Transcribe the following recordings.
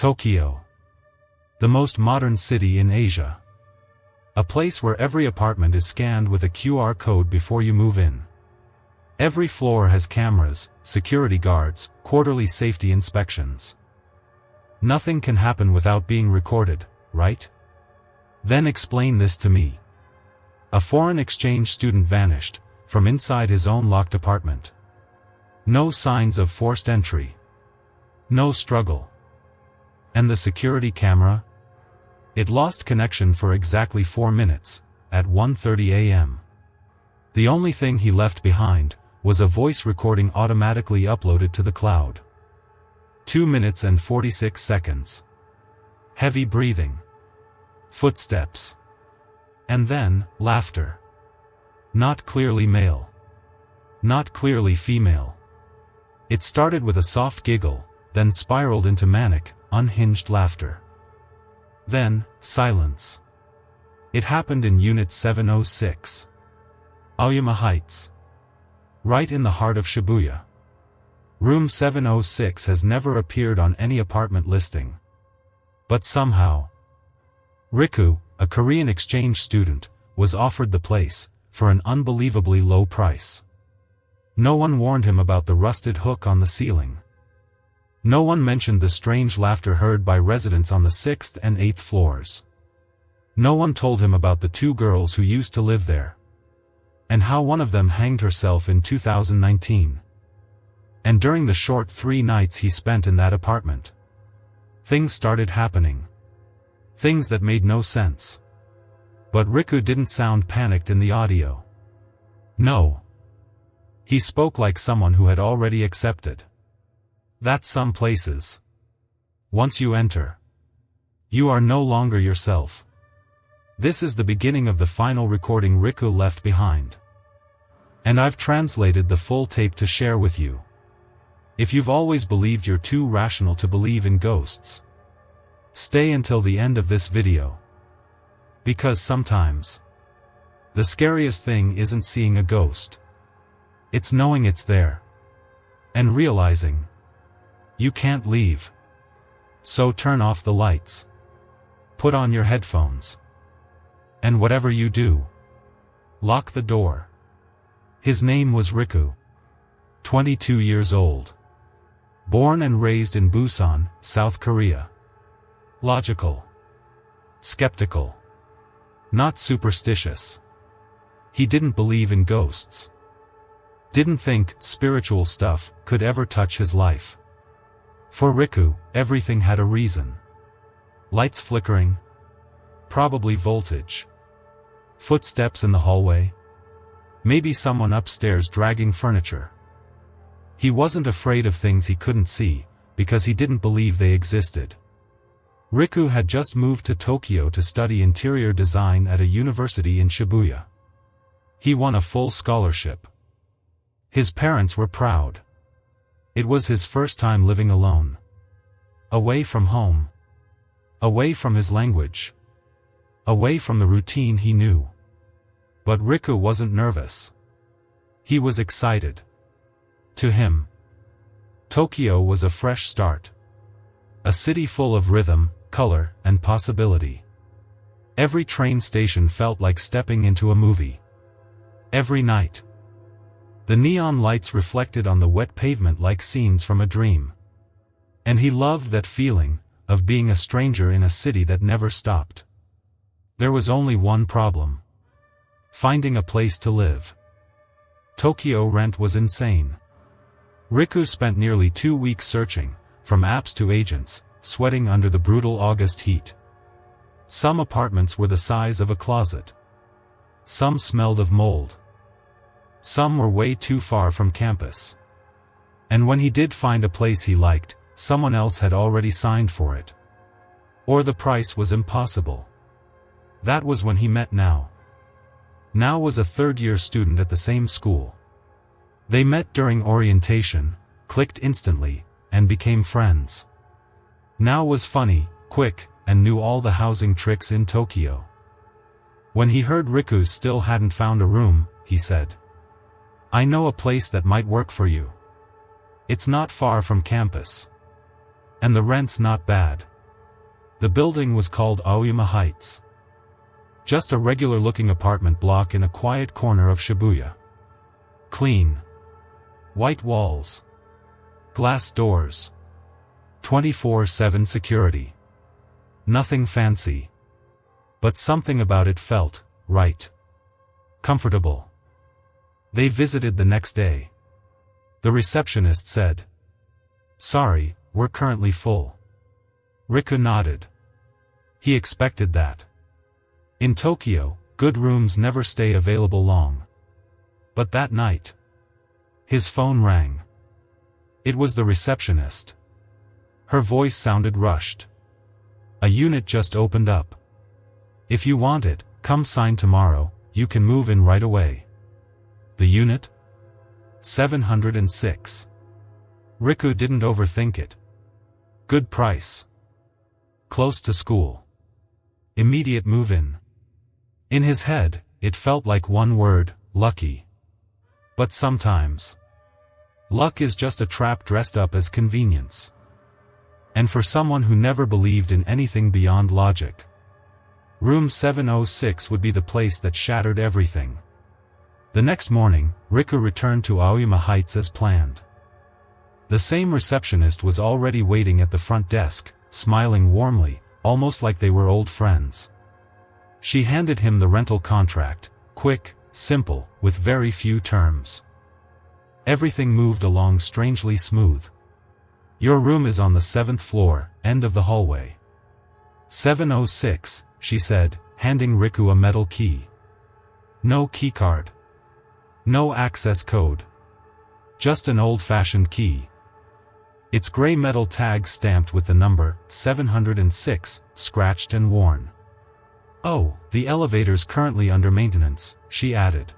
Tokyo. The most modern city in Asia. A place where every apartment is scanned with a QR code before you move in. Every floor has cameras, security guards, quarterly safety inspections. Nothing can happen without being recorded, right? Then explain this to me. A foreign exchange student vanished from inside his own locked apartment. No signs of forced entry. No struggle. And the security camera? It lost connection for exactly 4 minutes, at 1:30 a.m. The only thing he left behind was a voice recording automatically uploaded to the cloud. 2 minutes and 46 seconds. Heavy breathing. Footsteps. And then, laughter. Not clearly male. Not clearly female. It started with a soft giggle, then spiraled into manic, unhinged laughter. Then, silence. It happened in Unit 706. Ayama Heights. Right in the heart of Shibuya. Room 706 has never appeared on any apartment listing. But somehow, Riku, a Korean exchange student, was offered the place, for an unbelievably low price. No one warned him about the rusted hook on the ceiling. No one mentioned the strange laughter heard by residents on the 6th and 8th floors. No one told him about the 2 girls who used to live there. And how one of them hanged herself in 2019. And during the short 3 nights he spent in that apartment, things started happening. Things that made no sense. But Riku didn't sound panicked in the audio. No. He spoke like someone who had already accepted that some places, once you enter, you are no longer yourself. This is the beginning of the final recording Riku left behind. And I've translated the full tape to share with you. If you've always believed you're too rational to believe in ghosts, stay until the end of this video. Because sometimes, the scariest thing isn't seeing a ghost. It's knowing it's there. And realizing you can't leave. So turn off the lights. Put on your headphones. And whatever you do, lock the door. His name was Riku. 22 years old. Born and raised in Busan, South Korea. Logical. Skeptical. Not superstitious. He didn't believe in ghosts. Didn't think spiritual stuff could ever touch his life. For Riku, everything had a reason. Lights flickering. Probably voltage. Footsteps in the hallway. Maybe someone upstairs dragging furniture. He wasn't afraid of things he couldn't see, because he didn't believe they existed. Riku had just moved to Tokyo to study interior design at a university in Shibuya. He won a full scholarship. His parents were proud. It was his first time living alone. Away from home. Away from his language. Away from the routine he knew. But Riku wasn't nervous. He was excited. To him, Tokyo was a fresh start. A city full of rhythm, color, and possibility. Every train station felt like stepping into a movie. Every night, the neon lights reflected on the wet pavement like scenes from a dream. And he loved that feeling, of being a stranger in a city that never stopped. There was only one problem. Finding a place to live. Tokyo rent was insane. Riku spent nearly 2 weeks searching, from apps to agents, sweating under the brutal August heat. Some apartments were the size of a closet. Some smelled of mold. Some were way too far from campus. And when he did find a place he liked, someone else had already signed for it. Or the price was impossible. That was when he met Now. Now was a third-year student at the same school. They met during orientation, clicked instantly, and became friends. Now was funny, quick, and knew all the housing tricks in Tokyo. When he heard Riku still hadn't found a room, he said, "I know a place that might work for you. It's not far from campus. And the rent's not bad." The building was called Ayama Heights. Just a regular-looking apartment block in a quiet corner of Shibuya. Clean. White walls. Glass doors. 24/7 security. Nothing fancy. But something about it felt right. Comfortable. They visited the next day. The receptionist said, "Sorry, we're currently full." Riku nodded. He expected that. In Tokyo, good rooms never stay available long. But that night, his phone rang. It was the receptionist. Her voice sounded rushed. "A unit just opened up. If you want it, come sign tomorrow, you can move in right away." The unit? 706. Riku didn't overthink it. Good price. Close to school. Immediate move-in. In his head, it felt like one word, lucky. But sometimes, luck is just a trap dressed up as convenience. And for someone who never believed in anything beyond logic, Room 706 would be the place that shattered everything. The next morning, Riku returned to Ayama Heights as planned. The same receptionist was already waiting at the front desk, smiling warmly, almost like they were old friends. She handed him the rental contract, quick, simple, with very few terms. Everything moved along strangely smooth. "Your room is on the 7th floor, end of the hallway." 706, she said, handing Riku a metal key. No keycard. No access code. Just an old-fashioned key. Its gray metal tag stamped with the number 706, scratched and worn. "Oh, the elevator's currently under maintenance," she added.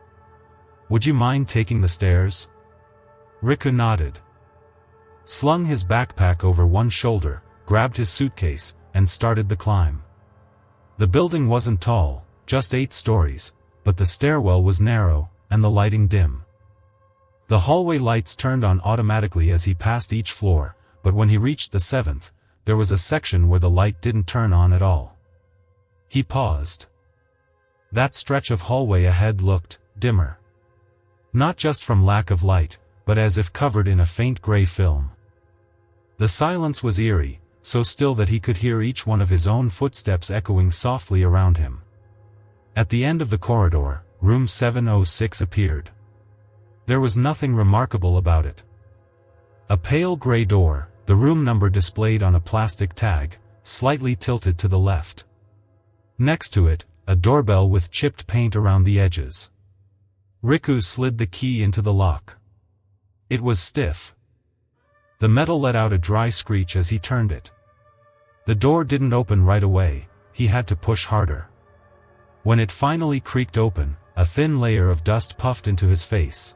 "Would you mind taking the stairs?" Riku nodded. Slung his backpack over one shoulder, grabbed his suitcase, and started the climb. The building wasn't tall, just 8 stories, but the stairwell was narrow, and the lighting dim. The hallway lights turned on automatically as he passed each floor, but when he reached the 7th, there was a section where the light didn't turn on at all. He paused. That stretch of hallway ahead looked dimmer. Not just from lack of light, but as if covered in a faint gray film. The silence was eerie, so still that he could hear each one of his own footsteps echoing softly around him. At the end of the corridor, room 706 appeared. There was nothing remarkable about it. A pale gray door, the room number displayed on a plastic tag, slightly tilted to the left. Next to it, a doorbell with chipped paint around the edges. Riku slid the key into the lock. It was stiff. The metal let out a dry screech as he turned it. The door didn't open right away, he had to push harder. When it finally creaked open, a thin layer of dust puffed into his face.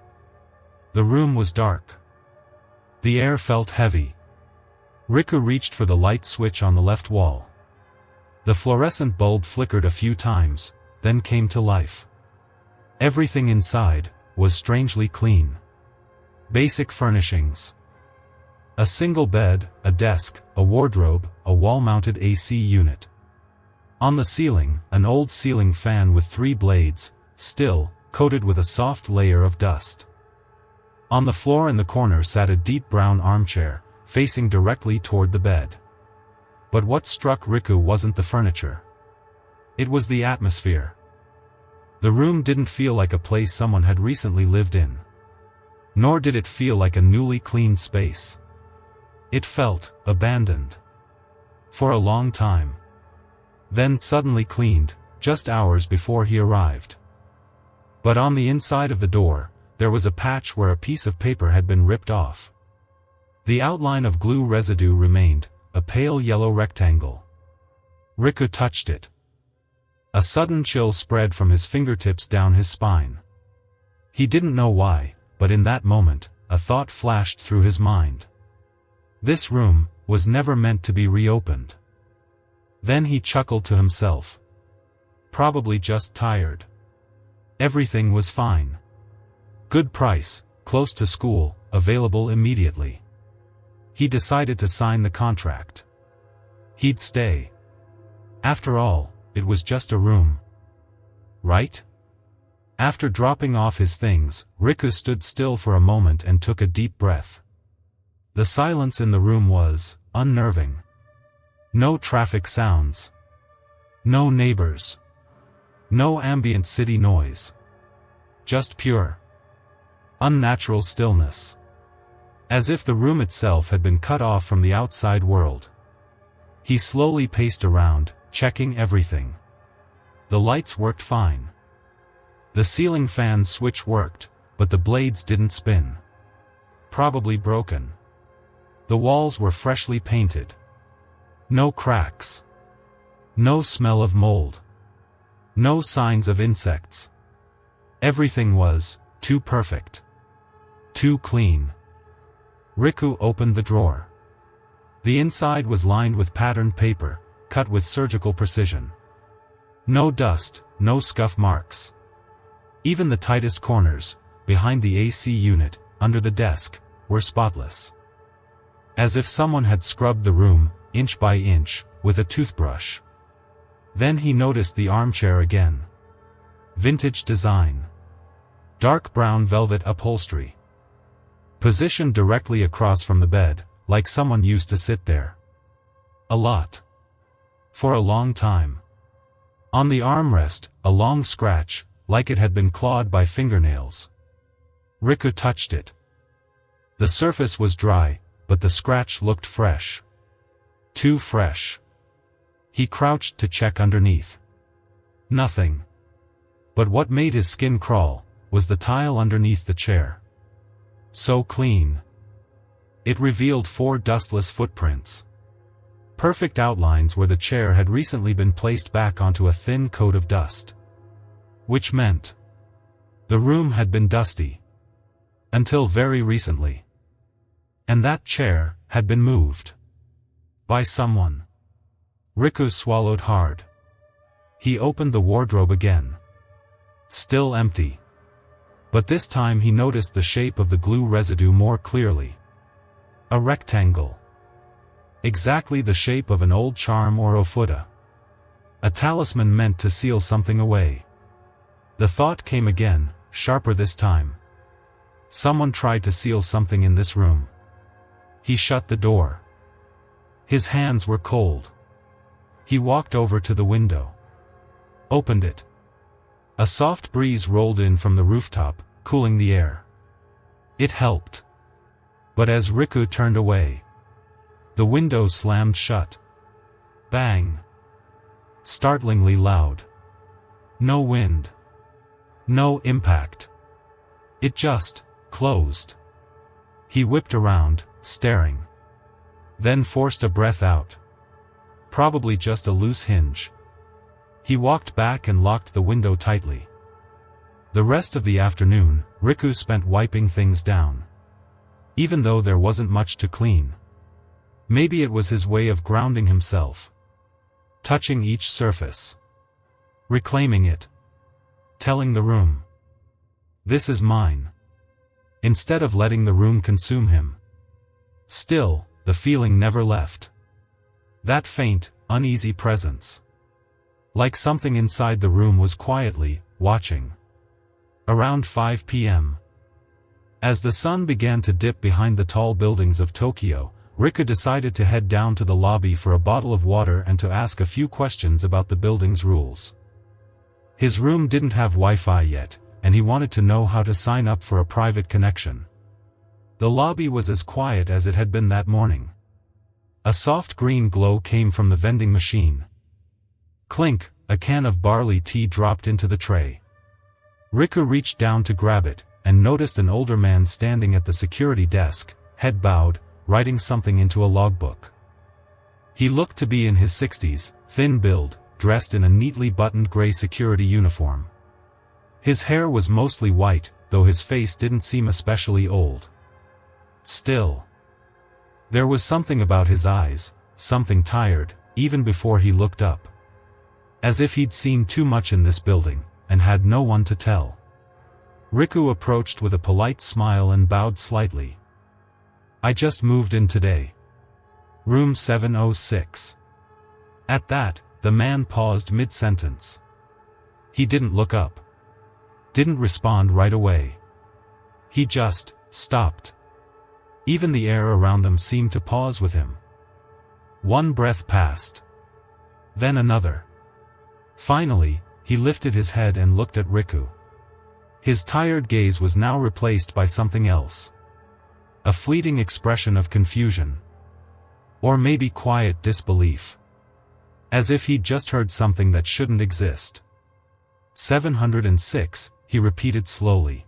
The room was dark. The air felt heavy. Riku reached for the light switch on the left wall. The fluorescent bulb flickered a few times, then came to life. Everything inside was strangely clean. Basic furnishings. A single bed, a desk, a wardrobe, a wall-mounted AC unit. On the ceiling, an old ceiling fan with 3 blades, still, coated with a soft layer of dust. On the floor in the corner sat a deep brown armchair, facing directly toward the bed. But what struck Riku wasn't the furniture. It was the atmosphere. The room didn't feel like a place someone had recently lived in. Nor did it feel like a newly cleaned space. It felt abandoned. For a long time. Then suddenly cleaned, just hours before he arrived. But on the inside of the door, there was a patch where a piece of paper had been ripped off. The outline of glue residue remained, a pale yellow rectangle. Riku touched it. A sudden chill spread from his fingertips down his spine. He didn't know why, but in that moment, a thought flashed through his mind. This room was never meant to be reopened. Then he chuckled to himself. Probably just tired. Everything was fine. Good price, close to school, available immediately. He decided to sign the contract. He'd stay. After all, it was just a room. Right? After dropping off his things, Riku stood still for a moment and took a deep breath. The silence in the room was unnerving. No traffic sounds. No neighbors. No ambient city noise. Just pure, unnatural stillness. As if the room itself had been cut off from the outside world. He slowly paced around, checking everything. The lights worked fine. The ceiling fan switch worked, but the blades didn't spin. Probably broken. The walls were freshly painted. No cracks. No smell of mold. No signs of insects. Everything was too perfect. Too clean. Riku opened the drawer. The inside was lined with patterned paper, cut with surgical precision. No dust, no scuff marks. Even the tightest corners, behind the AC unit, under the desk, were spotless. As if someone had scrubbed the room, inch by inch, with a toothbrush. Then he noticed the armchair again. Vintage design. Dark brown velvet upholstery. Positioned directly across from the bed, like someone used to sit there. A lot. For a long time. On the armrest, a long scratch, like it had been clawed by fingernails. Riku touched it. The surface was dry, but the scratch looked fresh. Too fresh. He crouched to check underneath. Nothing. But what made his skin crawl was the tile underneath the chair. So clean. It revealed 4 dustless footprints. Perfect outlines where the chair had recently been placed back onto a thin coat of dust. Which meant the room had been dusty. Until very recently. And that chair had been moved. By someone. Riku swallowed hard. He opened the wardrobe again. Still empty. But this time he noticed the shape of the glue residue more clearly. A rectangle. Exactly the shape of an old charm or ofuda. A talisman meant to seal something away. The thought came again, sharper this time. Someone tried to seal something in this room. He shut the door. His hands were cold. He walked over to the window. Opened it. A soft breeze rolled in from the rooftop, cooling the air. It helped. But as Riku turned away, the window slammed shut. Bang. Startlingly loud. No wind. No impact. It just closed. He whipped around, staring. Then forced a breath out. Probably just a loose hinge. He walked back and locked the window tightly. The rest of the afternoon, Riku spent wiping things down. Even though there wasn't much to clean. Maybe it was his way of grounding himself. Touching each surface. Reclaiming it. Telling the room. This is mine. Instead of letting the room consume him. Still, the feeling never left. That faint, uneasy presence. Like something inside the room was quietly watching. Around 5 p.m. As the sun began to dip behind the tall buildings of Tokyo, Riku decided to head down to the lobby for a bottle of water and to ask a few questions about the building's rules. His room didn't have Wi-Fi yet, and he wanted to know how to sign up for a private connection. The lobby was as quiet as it had been that morning. A soft green glow came from the vending machine. Clink, a can of barley tea dropped into the tray. Riku reached down to grab it, and noticed an older man standing at the security desk, head bowed, writing something into a logbook. He looked to be in his 60s, thin build, dressed in a neatly buttoned gray security uniform. His hair was mostly white, though his face didn't seem especially old. Still. There was something about his eyes, something tired, even before he looked up. As if he'd seen too much in this building, and had no one to tell. Riku approached with a polite smile and bowed slightly. I just moved in today. Room 706. At that, The man paused mid-sentence. He didn't look up. Didn't respond right away. He just stopped. Even the air around them seemed to pause with him. One breath passed. Then another. Finally, he lifted his head and looked at Riku. His tired gaze was now replaced by something else. A fleeting expression of confusion. Or maybe quiet disbelief. As if he'd just heard something that shouldn't exist. 706, he repeated slowly.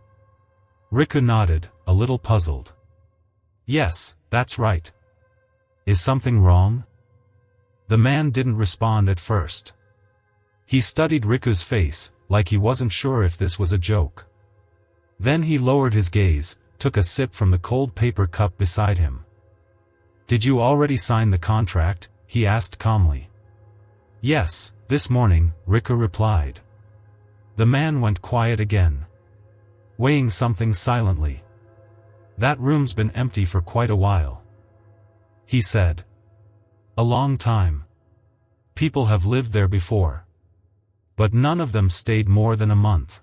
Riku nodded, a little puzzled. Yes, that's right. Is something wrong? The man didn't respond at first. He studied Riku's face, like he wasn't sure if this was a joke. Then he lowered his gaze, took a sip from the cold paper cup beside him. Did you already sign the contract? He asked calmly. Yes, this morning, Riku replied. The man went quiet again. Weighing something silently. That room's been empty for quite a while. He said. A long time. People have lived there before. But none of them stayed more than a month.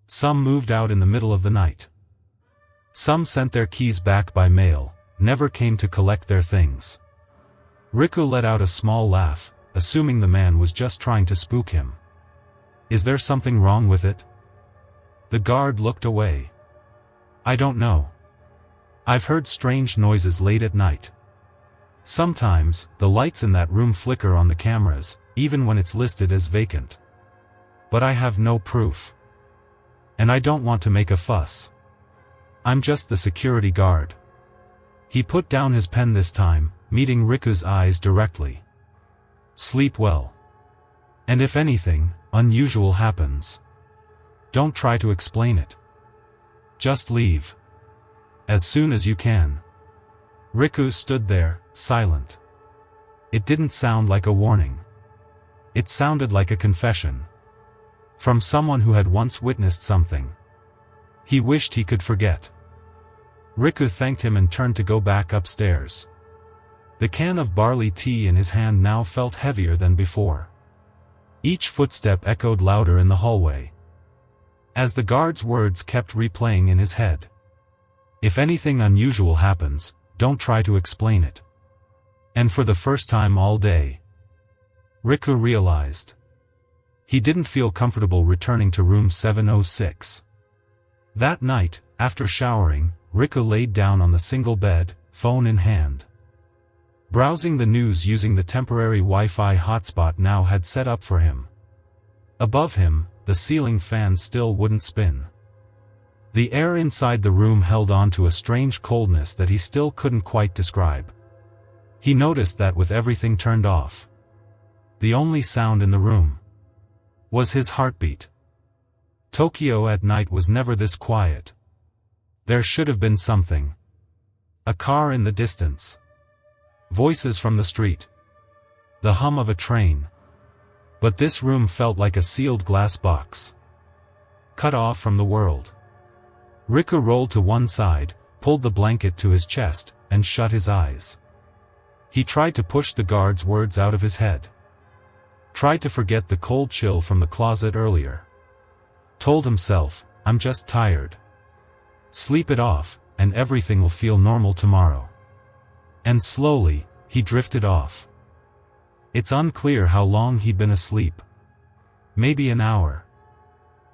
Some moved out in the middle of the night. Some sent their keys back by mail, never came to collect their things. Riku let out a small laugh, assuming the man was just trying to spook him. Is there something wrong with it? The guard looked away. I don't know. I've heard strange noises late at night. Sometimes, the lights in that room flicker on the cameras, even when it's listed as vacant. But I have no proof. And I don't want to make a fuss. I'm just the security guard. He put down his pen this time, meeting Riku's eyes directly. Sleep well. And if anything unusual happens, don't try to explain it. Just leave. As soon as you can. Riku stood there, silent. It didn't sound like a warning. It sounded like a confession. From someone who had once witnessed something he wished he could forget. Riku thanked him and turned to go back upstairs. The can of barley tea in his hand now felt heavier than before. Each footstep echoed louder in the hallway. As the guard's words kept replaying in his head. If anything unusual happens, don't try to explain it. And for the first time all day, Riku realized. He didn't feel comfortable returning to room 706. That night, after showering, Riku laid down on the single bed, phone in hand. Browsing the news using the temporary Wi-Fi hotspot now had set up for him. Above him, the ceiling fan still wouldn't spin. The air inside the room held on to a strange coldness that he still couldn't quite describe. He noticed that with everything turned off, the only sound in the room was his heartbeat. Tokyo at night was never this quiet. There should have been something. A car in the distance. Voices from the street. The hum of a train. But this room felt like a sealed glass box. Cut off from the world. Riku rolled to one side, pulled the blanket to his chest, and shut his eyes. He tried to push the guard's words out of his head. Tried to forget the cold chill from the closet earlier. Told himself, I'm just tired. Sleep it off, and everything will feel normal tomorrow. And slowly, he drifted off. It's unclear how long he'd been asleep. Maybe an hour.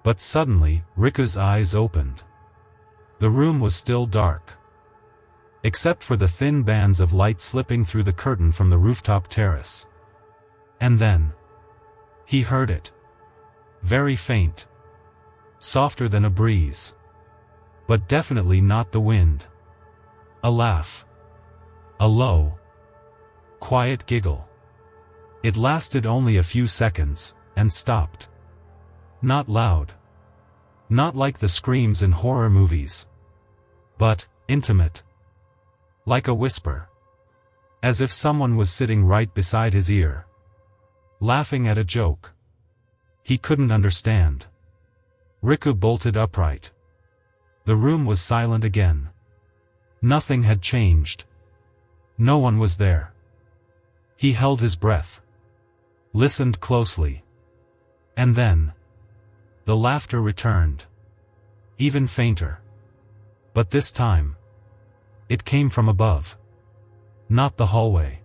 But suddenly, Riku's eyes opened. The room was still dark. Except for the thin bands of light slipping through the curtain from the rooftop terrace. And then, he heard it. Very faint. Softer than a breeze. But definitely not the wind. A laugh. A low, quiet giggle. It lasted only a few seconds, and stopped. Not loud. Not like the screams in horror movies. But intimate. Like a whisper. As if someone was sitting right beside his ear. Laughing at a joke he couldn't understand. Riku bolted upright. The room was silent again. Nothing had changed. No one was there. He held his breath. listened closely. And then, the laughter returned. Even fainter. But this time, it came from above. Not the hallway.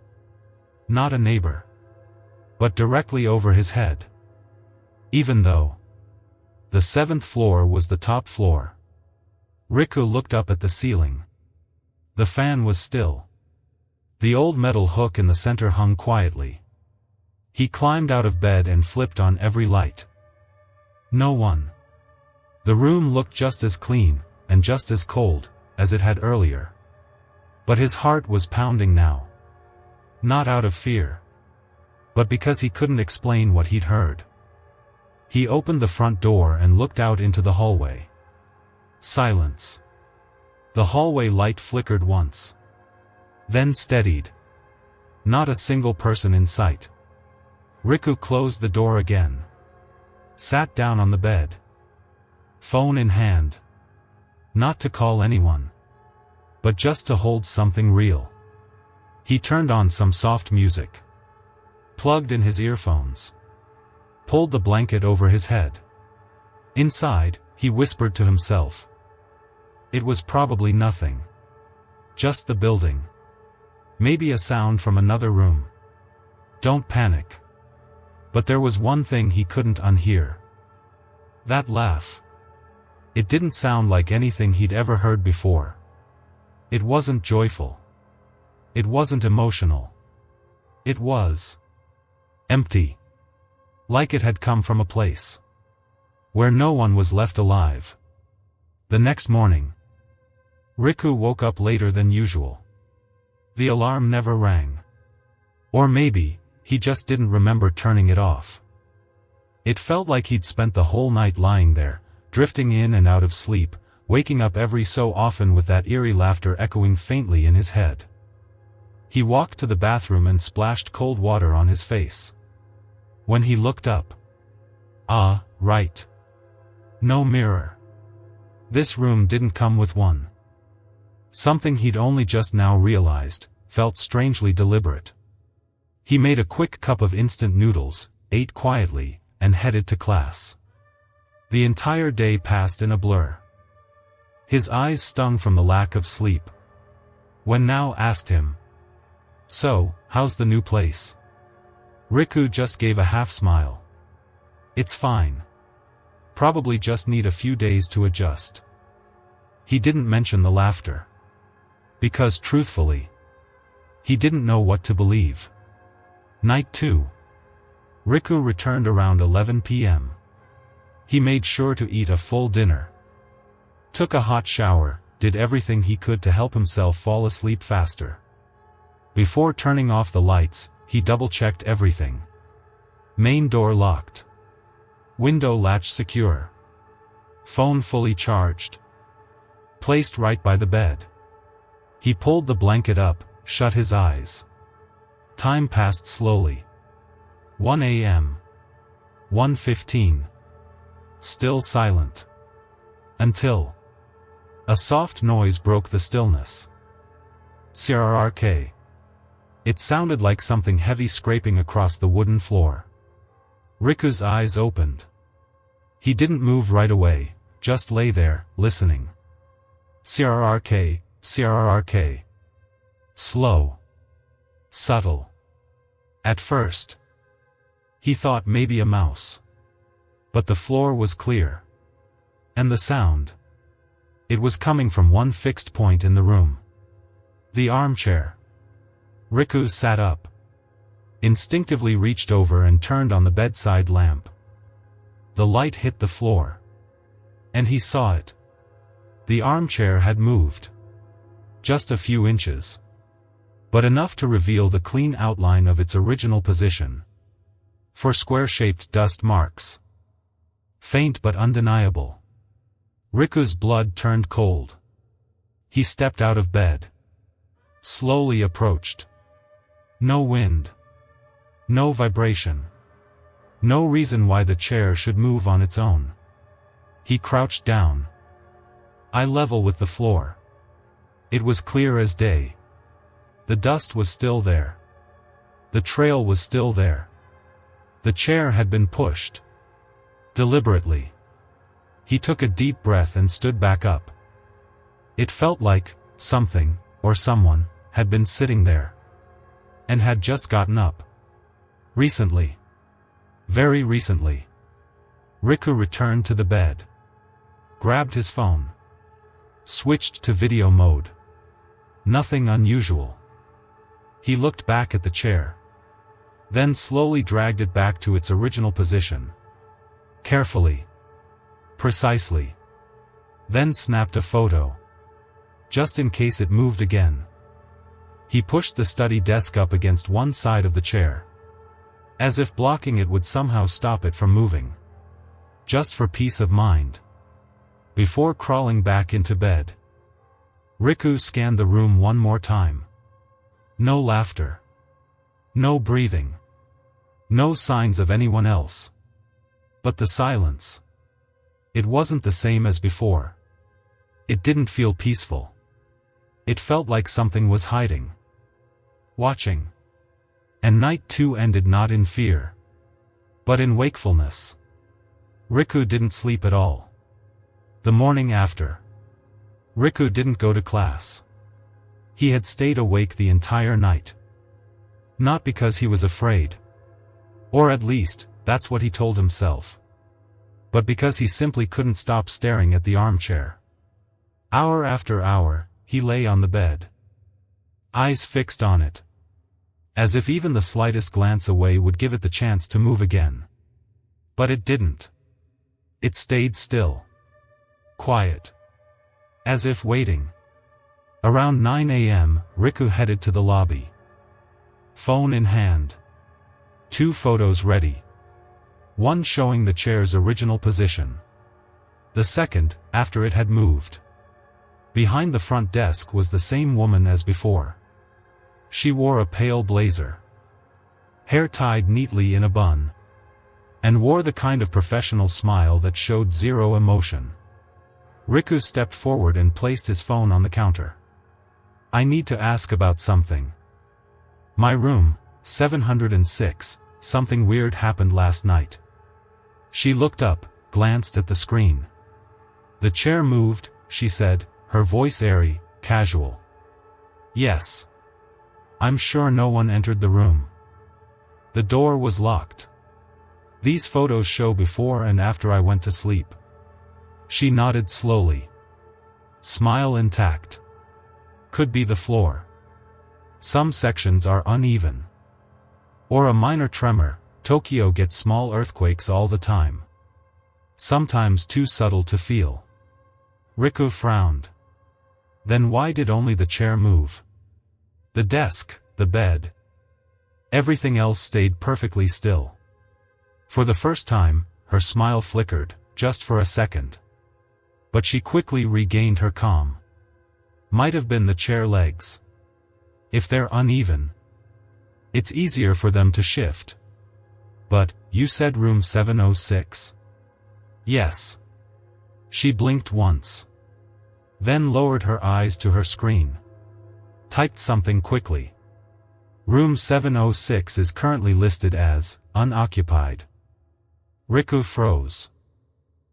Not a neighbor. But directly over his head. Even though the 7th floor was the top floor. Riku looked up at the ceiling. The fan was still. The old metal hook in the center hung quietly. He climbed out of bed and flipped on every light. No one. The room looked just as clean, and just as cold, as it had earlier. But his heart was pounding now. Not out of fear. But because he couldn't explain what he'd heard. He opened the front door and looked out into the hallway. Silence. The hallway light flickered once. Then steadied. Not a single person in sight. Riku closed the door again. Sat down on the bed. Phone in hand. Not to call anyone. But just to hold something real. He turned on some soft music. Plugged in his earphones. Pulled the blanket over his head. Inside, he whispered to himself. It was probably nothing. Just the building. Maybe a sound from another room. Don't panic. But there was one thing he couldn't unhear. That laugh. It didn't sound like anything he'd ever heard before. It wasn't joyful. It wasn't emotional. It was empty. Like it had come from a place where no one was left alive. The next morning, Riku woke up later than usual. The alarm never rang. Or maybe, he just didn't remember turning it off. It felt like he'd spent the whole night lying there, drifting in and out of sleep, waking up every so often with that eerie laughter echoing faintly in his head. He walked to the bathroom and splashed cold water on his face. When he looked up. Ah, right. No mirror. This room didn't come with one. Something he'd only just now realized, felt strangely deliberate. He made a quick cup of instant noodles, ate quietly, and headed to class. The entire day passed in a blur. His eyes stung from the lack of sleep. When Now asked him, "So, how's the new place?" Riku just gave a half smile. "It's fine. Probably just need a few days to adjust." He didn't mention the laughter. Because truthfully, he didn't know what to believe. Night 2. Riku returned around 11 p.m. He made sure to eat a full dinner. Took a hot shower, did everything he could to help himself fall asleep faster. Before turning off the lights, he double-checked everything. Main door locked. Window latch secure. Phone fully charged. Placed right by the bed. He pulled the blanket up, shut his eyes. Time passed slowly. 1 a.m. 1:15. Still silent. Until a soft noise broke the stillness. Crrrk. It sounded like something heavy scraping across the wooden floor. Riku's eyes opened. He didn't move right away, just lay there, listening. Crrrk, crrrk. Slow. Subtle. At first, he thought maybe a mouse. But the floor was clear. And the sound. It was coming from one fixed point in the room. The armchair. Riku sat up. Instinctively reached over and turned on the bedside lamp. The light hit the floor. And he saw it. The armchair had moved. Just a few inches. But enough to reveal the clean outline of its original position. 4 square-shaped dust marks. Faint but undeniable. Riku's blood turned cold. He stepped out of bed. Slowly approached. No wind. No vibration. No reason why the chair should move on its own. He crouched down. Eye level with the floor. It was clear as day. The dust was still there. The trail was still there. The chair had been pushed. Deliberately. He took a deep breath and stood back up. It felt like something, or someone, had been sitting there. And had just gotten up. Recently. Very recently. Riku returned to the bed. Grabbed his phone. Switched to video mode. Nothing unusual. He looked back at the chair. Then slowly dragged it back to its original position. Carefully. Precisely. Then snapped a photo. Just in case it moved again. He pushed the study desk up against one side of the chair. As if blocking it would somehow stop it from moving. Just for peace of mind. Before crawling back into bed. Riku scanned the room one more time. No laughter. No breathing. No signs of anyone else. But the silence. It wasn't the same as before. It didn't feel peaceful. It felt like something was hiding. Watching. And night too ended not in fear. But in wakefulness. Riku didn't sleep at all. The morning after. Riku didn't go to class. He had stayed awake the entire night. Not because he was afraid. Or at least, that's what he told himself. But because he simply couldn't stop staring at the armchair. Hour after hour, he lay on the bed. Eyes fixed on it. As if even the slightest glance away would give it the chance to move again. But it didn't. It stayed still. Quiet. As if waiting. Around 9 a.m., Riku headed to the lobby. Phone in hand. 2 photos ready. One showing the chair's original position. The second, after it had moved. Behind the front desk was the same woman as before. She wore a pale blazer. Hair tied neatly in a bun. And wore the kind of professional smile that showed zero emotion. Riku stepped forward and placed his phone on the counter. I need to ask about something. My room, 706, something weird happened last night. She looked up, glanced at the screen. The chair moved, she said, her voice airy, casual. Yes. I'm sure no one entered the room. The door was locked. These photos show before and after I went to sleep. She nodded slowly. Smile intact. Could be the floor. Some sections are uneven. Or a minor tremor. Tokyo gets small earthquakes all the time. Sometimes too subtle to feel. Riku frowned. Then why did only the chair move? The desk, the bed. Everything else stayed perfectly still. For the first time, her smile flickered, just for a second. But she quickly regained her calm. Might have been the chair legs. If they're uneven, it's easier for them to shift. But, you said room 706? Yes. She blinked once. Then lowered her eyes to her screen. Typed something quickly. Room 706 is currently listed as unoccupied. Riku froze.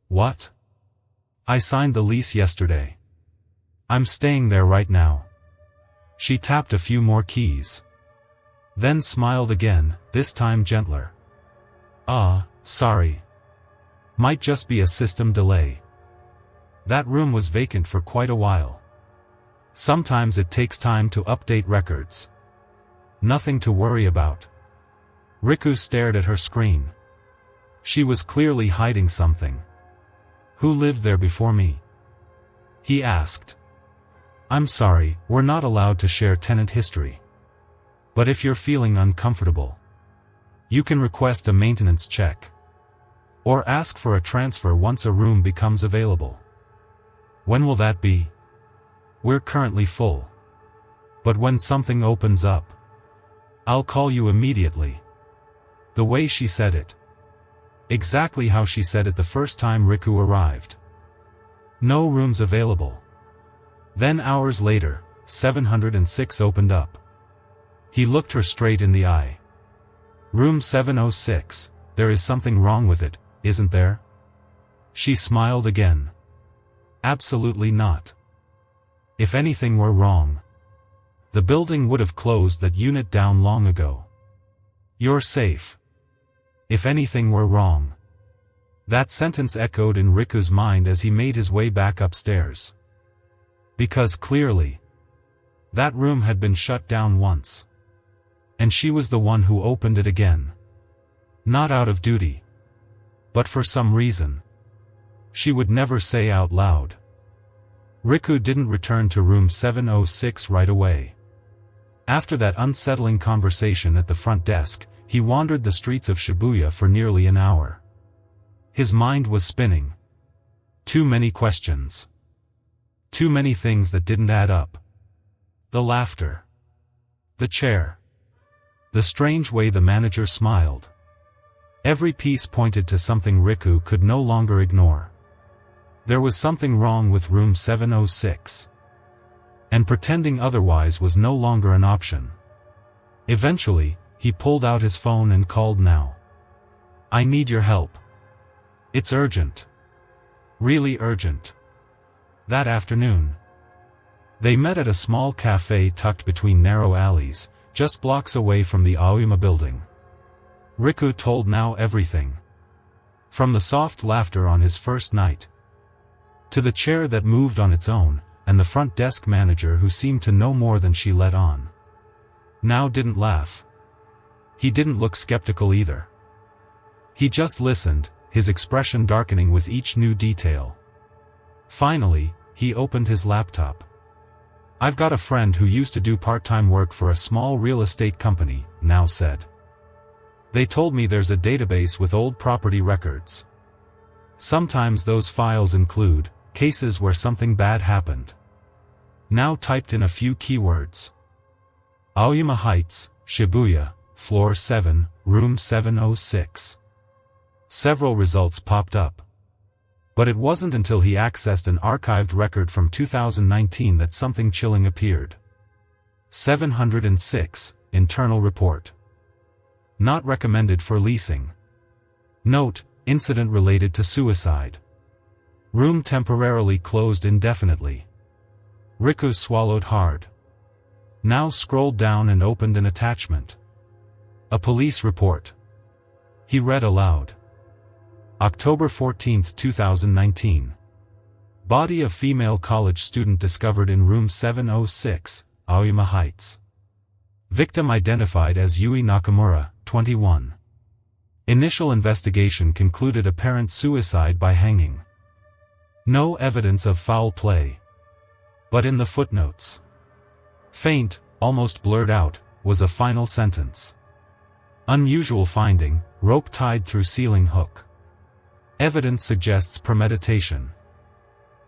What? I signed the lease yesterday. I'm staying there right now. She tapped a few more keys. Then smiled again, this time gentler. Sorry. Might just be a system delay. That room was vacant for quite a while. Sometimes it takes time to update records. Nothing to worry about. Riku stared at her screen. She was clearly hiding something. Who lived there before me? He asked. I'm sorry, we're not allowed to share tenant history. But if you're feeling uncomfortable, you can request a maintenance check. Or ask for a transfer once a room becomes available. When will that be? We're currently full. But when something opens up, I'll call you immediately. The way she said it. Exactly how she said it the first time Riku arrived. No rooms available. Then hours later, 706 opened up. He looked her straight in the eye. Room 706, there is something wrong with it, isn't there? She smiled again. Absolutely not. If anything were wrong, the building would have closed that unit down long ago. You're safe. If anything were wrong. That sentence echoed in Riku's mind as he made his way back upstairs. Because clearly, that room had been shut down once. And she was the one who opened it again. Not out of duty. But for some reason. She would never say out loud. Riku didn't return to room 706 right away. After that unsettling conversation at the front desk, he wandered the streets of Shibuya for nearly an hour. His mind was spinning. Too many questions. Too many things that didn't add up. The laughter. The chair. The strange way the manager smiled. Every piece pointed to something Riku could no longer ignore. There was something wrong with room 706. And pretending otherwise was no longer an option. Eventually, he pulled out his phone and called now. I need your help. It's urgent. Really urgent. That afternoon, they met at a small cafe tucked between narrow alleys, just blocks away from the Ayama building. Riku told now everything. From the soft laughter on his first night, to the chair that moved on its own, and the front desk manager who seemed to know more than she let on. Now didn't laugh. He didn't look skeptical either. He just listened, his expression darkening with each new detail. Finally, he opened his laptop. I've got a friend who used to do part-time work for a small real estate company, now said. They told me there's a database with old property records. Sometimes those files include cases where something bad happened. Now typed in a few keywords. Ayama Heights, Shibuya, Floor 7, Room 706. Several results popped up. But it wasn't until he accessed an archived record from 2019 that something chilling appeared. 706, Internal Report. Not recommended for leasing. Note, incident related to suicide. Room temporarily closed indefinitely. Riku swallowed hard. Now scrolled down and opened an attachment. A police report. He read aloud. October 14, 2019. Body of female college student discovered in room 706, Ayama Heights. Victim identified as Yui Nakamura, 21. Initial investigation concluded apparent suicide by hanging. No evidence of foul play. But in the footnotes, faint, almost blurred out, was a final sentence. Unusual finding, rope tied through ceiling hook. Evidence suggests premeditation.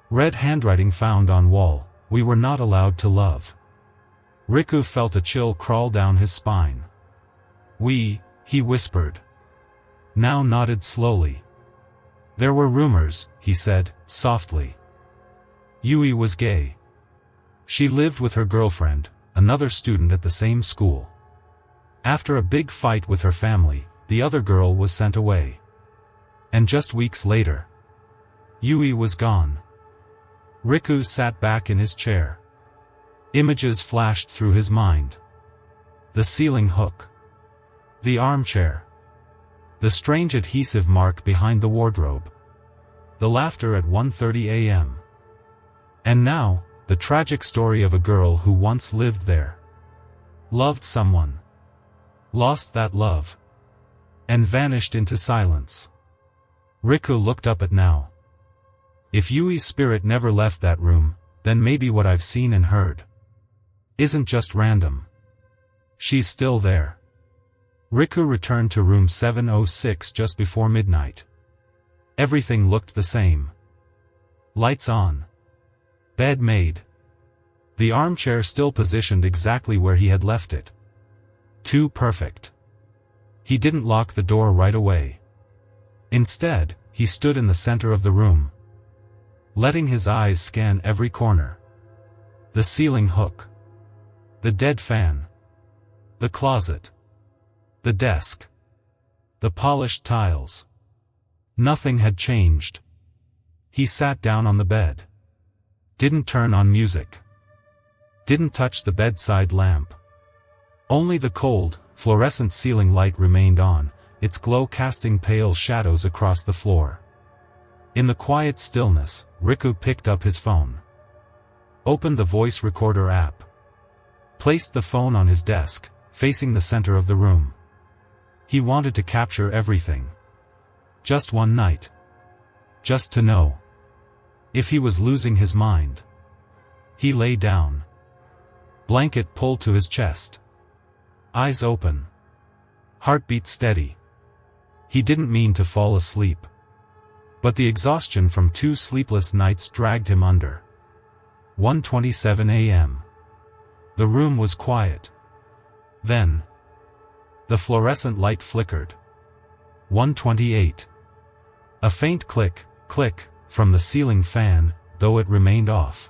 Red handwriting found on wall, we were not allowed to love. Riku felt a chill crawl down his spine. He whispered. Now nodded slowly. There were rumors, he said, softly. Yui was gay. She lived with her girlfriend, another student at the same school. After a big fight with her family, the other girl was sent away. And just weeks later, Yui was gone. Riku sat back in his chair. Images flashed through his mind. The ceiling hook. The armchair. The strange adhesive mark behind the wardrobe. The laughter at 1:30 a.m. And now, the tragic story of a girl who once lived there. Loved someone. Lost that love. And vanished into silence. Riku looked up at now. If Yui's spirit never left that room, then maybe what I've seen and heard isn't just random. She's still there. Riku returned to room 706 just before midnight. Everything looked the same. Lights on. Bed made. The armchair still positioned exactly where he had left it. Too perfect. He didn't lock the door right away. Instead, he stood in the center of the room, letting his eyes scan every corner. The ceiling hook. The dead fan. The closet. The desk. The polished tiles. Nothing had changed. He sat down on the bed. Didn't turn on music. Didn't touch the bedside lamp. Only the cold, fluorescent ceiling light remained on, its glow casting pale shadows across the floor. In the quiet stillness, Riku picked up his phone. Opened the voice recorder app. Placed the phone on his desk, facing the center of the room. He wanted to capture everything. Just one night. Just to know. If he was losing his mind. He lay down. Blanket pulled to his chest. Eyes open. Heartbeat steady. He didn't mean to fall asleep. But the exhaustion from 2 sleepless nights dragged him under. 1:27 a.m. The room was quiet. Then. The fluorescent light flickered. 1:28. A faint click, from the ceiling fan, though it remained off.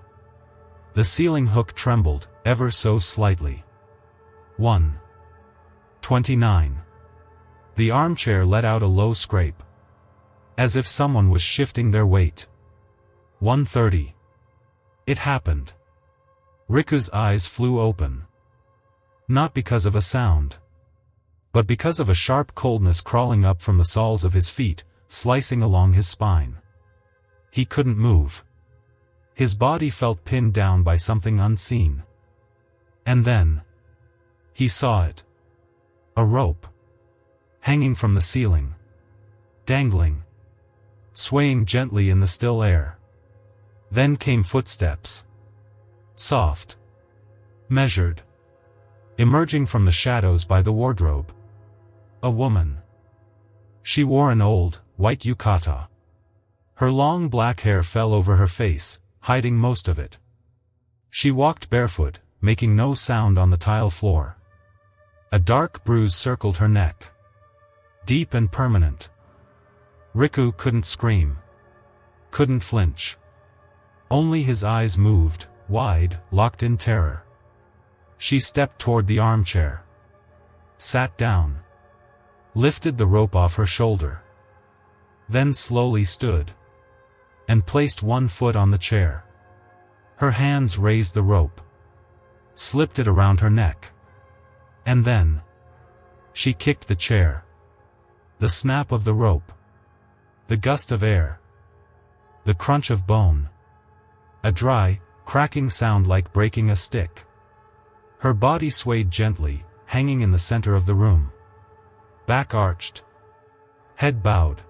The ceiling hook trembled, ever so slightly. 1:29. The armchair let out a low scrape. As if someone was shifting their weight. 1:30. It happened. Riku's eyes flew open. Not because of a sound. But because of a sharp coldness crawling up from the soles of his feet, slicing along his spine. He couldn't move. His body felt pinned down by something unseen. And then. He saw it. A rope. Hanging from the ceiling. Dangling. Swaying gently in the still air. Then came footsteps. Soft. Measured. Emerging from the shadows by the wardrobe. A woman. She wore an old, white yukata. Her long black hair fell over her face, hiding most of it. She walked barefoot, making no sound on the tile floor. A dark bruise circled her neck. Deep and permanent. Riku couldn't scream. Couldn't flinch. Only his eyes moved, wide, locked in terror. She stepped toward the armchair. Sat down. Lifted the rope off her shoulder. Then slowly stood. And placed one foot on the chair. Her hands raised the rope. Slipped it around her neck. And then. She kicked the chair. The snap of the rope. The gust of air. The crunch of bone. A dry, cracking sound like breaking a stick. Her body swayed gently, hanging in the center of the room. Back arched. Head bowed.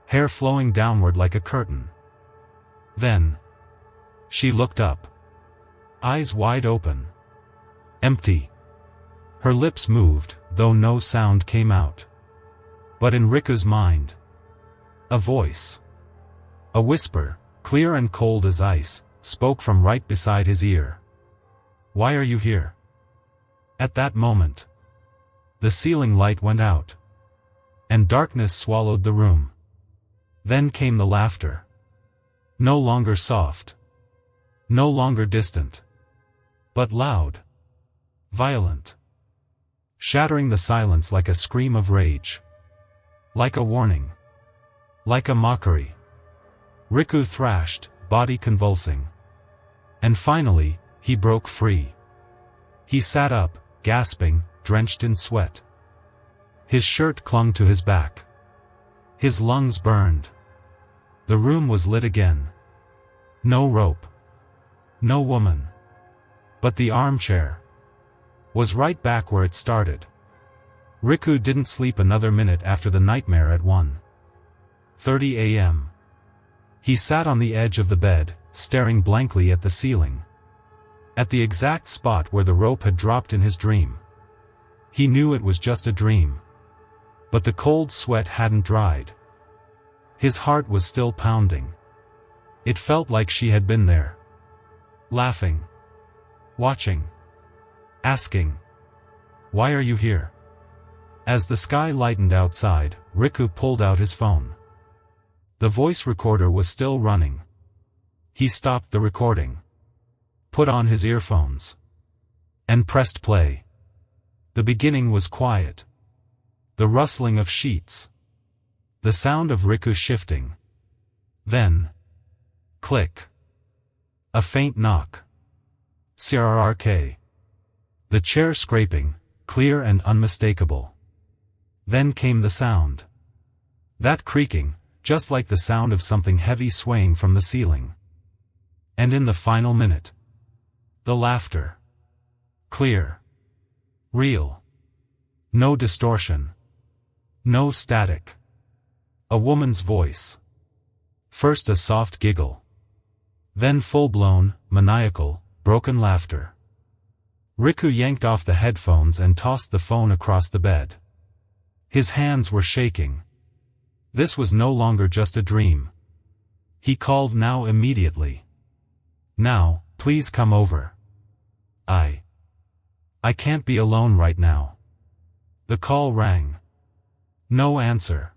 Hair flowing downward like a curtain. Then. She looked up. Eyes wide open. Empty. Her lips moved, though no sound came out. But in Riku's mind. A voice. A whisper, clear and cold as ice, spoke from right beside his ear. Why are you here? At that moment. The ceiling light went out. And darkness swallowed the room. Then came the laughter. No longer soft. No longer distant. But loud. Violent. Shattering the silence like a scream of rage. Like a warning. Like a mockery. Riku thrashed, body convulsing. And finally, he broke free. He sat up, gasping, drenched in sweat. His shirt clung to his back. His lungs burned. The room was lit again. No rope. No woman. But the armchair was right back where it started. Riku didn't sleep another minute after the nightmare at 1:30 a.m. He sat on the edge of the bed, staring blankly at the ceiling. At the exact spot where the rope had dropped in his dream. He knew it was just a dream. But the cold sweat hadn't dried. His heart was still pounding. It felt like she had been there. Laughing. Watching. Asking. Why are you here? As the sky lightened outside, Riku pulled out his phone. The voice recorder was still running. He stopped the recording. Put on his earphones. And pressed play. The beginning was quiet. The rustling of sheets. The sound of Riku shifting. Then. Click. A faint knock. CRRK. The chair scraping, clear and unmistakable. Then came the sound. That creaking, just like the sound of something heavy swaying from the ceiling. And in the final minute. The laughter. Clear. Real. No distortion. No static. A woman's voice. First a soft giggle. Then full-blown, maniacal, broken laughter. Riku yanked off the headphones and tossed the phone across the bed. His hands were shaking. This was no longer just a dream. He called now immediately. Now, please come over. I can't be alone right now. The call rang. No answer.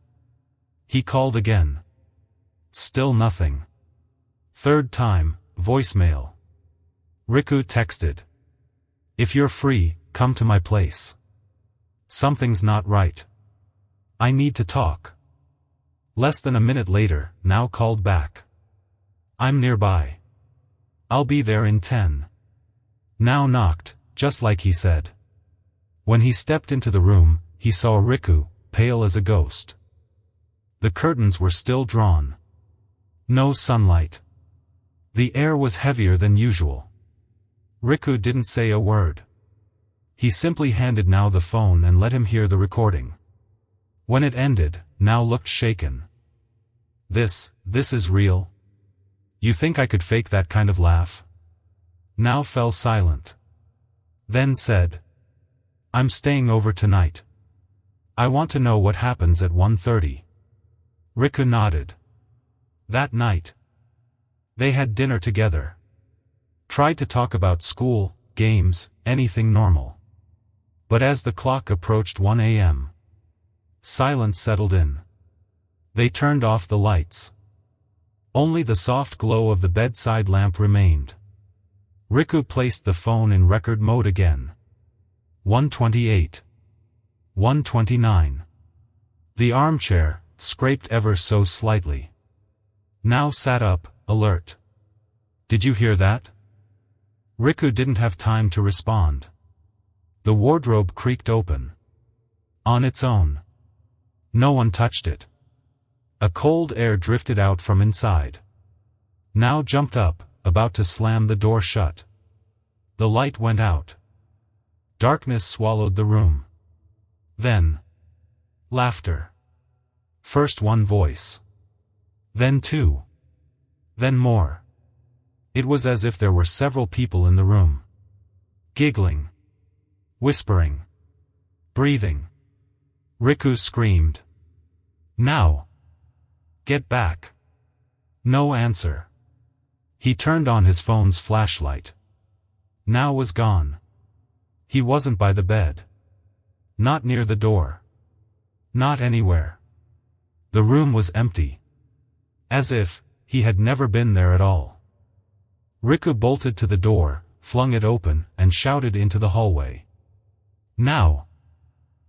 He called again. Still nothing. Third time, voicemail. Riku texted. If you're free, come to my place. Something's not right. I need to talk. Less than a minute later, now called back. I'm nearby. I'll be there in 10. Now knocked, just like he said. When he stepped into the room, he saw Riku, pale as a ghost. The curtains were still drawn. No sunlight. The air was heavier than usual. Riku didn't say a word. He simply handed Now the phone and let him hear the recording. When it ended, Now looked shaken. This is real? You think I could fake that kind of laugh? Now fell silent. Then said. I'm staying over tonight. I want to know what happens at 1:30. Riku nodded. That night. They had dinner together. Tried to talk about school, games, anything normal. But as the clock approached 1 a.m., silence settled in. They turned off the lights. Only the soft glow of the bedside lamp remained. Riku placed the phone in record mode again. 1:28. 1:29. The armchair, scraped ever so slightly. Now sat up, alert. Did you hear that? Riku didn't have time to respond. The wardrobe creaked open. On its own. No one touched it. A cold air drifted out from inside. Now jumped up, about to slam the door shut. The light went out. Darkness swallowed the room. Then. Laughter. First one voice. Then two. Then more. It was as if there were several people in the room. Giggling. Whispering. Breathing. Riku screamed. Now. Get back. No answer. He turned on his phone's flashlight. Now was gone. He wasn't by the bed. Not near the door. Not anywhere. The room was empty. As if he had never been there at all. Riku bolted to the door, flung it open, and shouted into the hallway. Now.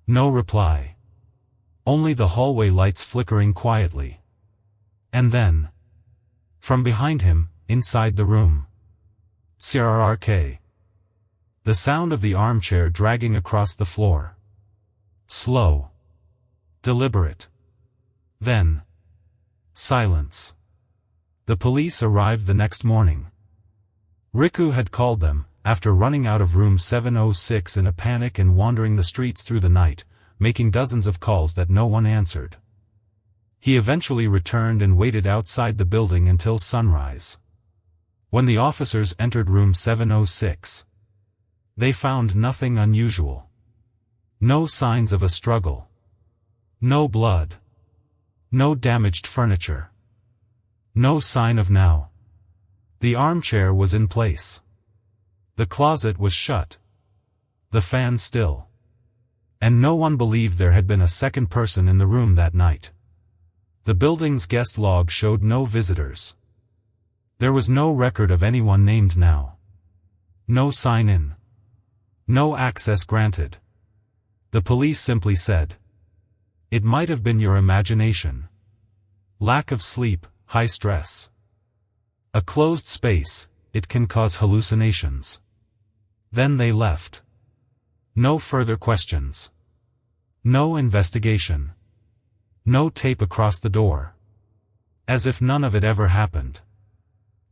No reply. Only the hallway lights flickering quietly. And then. From behind him, inside the room. CRRK. The sound of the armchair dragging across the floor. Slow. Deliberate. Then. Silence. The police arrived the next morning. Riku had called them, after running out of room 706 in a panic and wandering the streets through the night, making dozens of calls that no one answered. He eventually returned and waited outside the building until sunrise. When the officers entered room 706, they found nothing unusual. No signs of a struggle. No blood. No damaged furniture. No sign of Now. The armchair was in place. The closet was shut. The fan still. And no one believed there had been a second person in the room that night. The building's guest log showed no visitors. There was no record of anyone named Now. No sign-in. No access granted. The police simply said, It might have been your imagination. Lack of sleep, high stress. A closed space, it can cause hallucinations. Then they left. No further questions. No investigation. No tape across the door. As if none of it ever happened.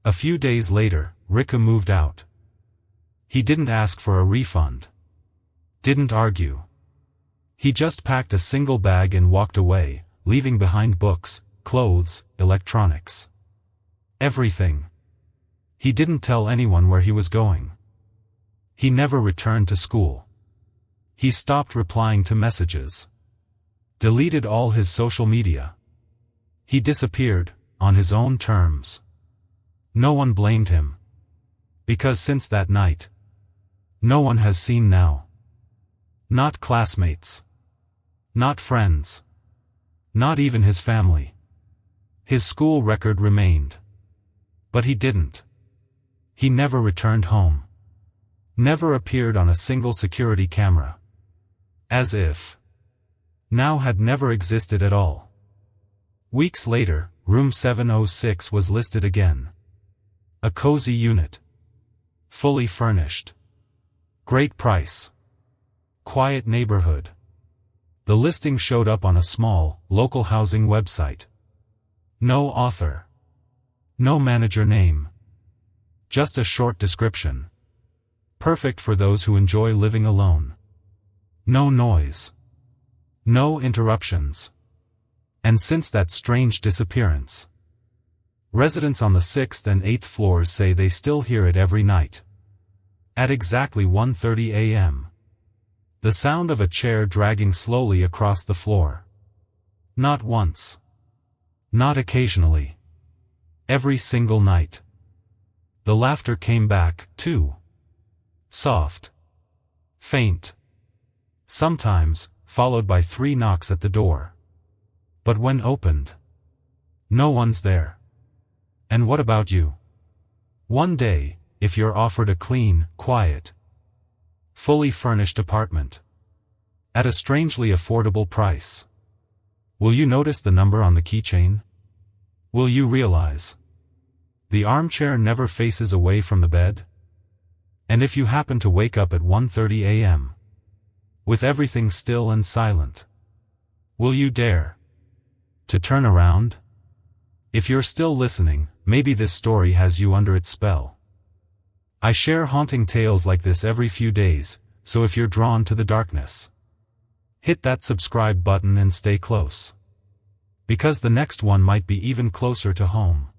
A few days later, Rika moved out. He didn't ask for a refund. Didn't argue. He just packed a single bag and walked away, leaving behind books, clothes, electronics. Everything. He didn't tell anyone where he was going. He never returned to school. He stopped replying to messages. Deleted all his social media. He disappeared, on his own terms. No one blamed him. Because since that night, no one has seen now. Not classmates. Not friends. Not even his family. His school record remained. But he didn't. He never returned home. Never appeared on a single security camera. As if now had never existed at all. Weeks later, room 706 was listed again. A cozy unit. Fully furnished. Great price. Quiet neighborhood. The listing showed up on a small, local housing website. No author. No manager name. Just a short description. Perfect for those who enjoy living alone. No noise. No interruptions. And since that strange disappearance, residents on the 6th and 8th floors say they still hear it every night. At exactly 1:30 a.m. The sound of a chair dragging slowly across the floor. Not once. Not occasionally. Every single night. The laughter came back, too. Soft. Faint. Sometimes, followed by 3 knocks at the door. But when opened, no one's there. And what about you? One day, if you're offered a clean, quiet, fully furnished apartment, at a strangely affordable price, will you notice the number on the keychain? Will you realize the armchair never faces away from the bed? And if you happen to wake up at 1:30 a.m., with everything still and silent, will you dare to turn around? If you're still listening, maybe this story has you under its spell. I share haunting tales like this every few days, so if you're drawn to the darkness, hit that subscribe button and stay close. Because the next one might be even closer to home.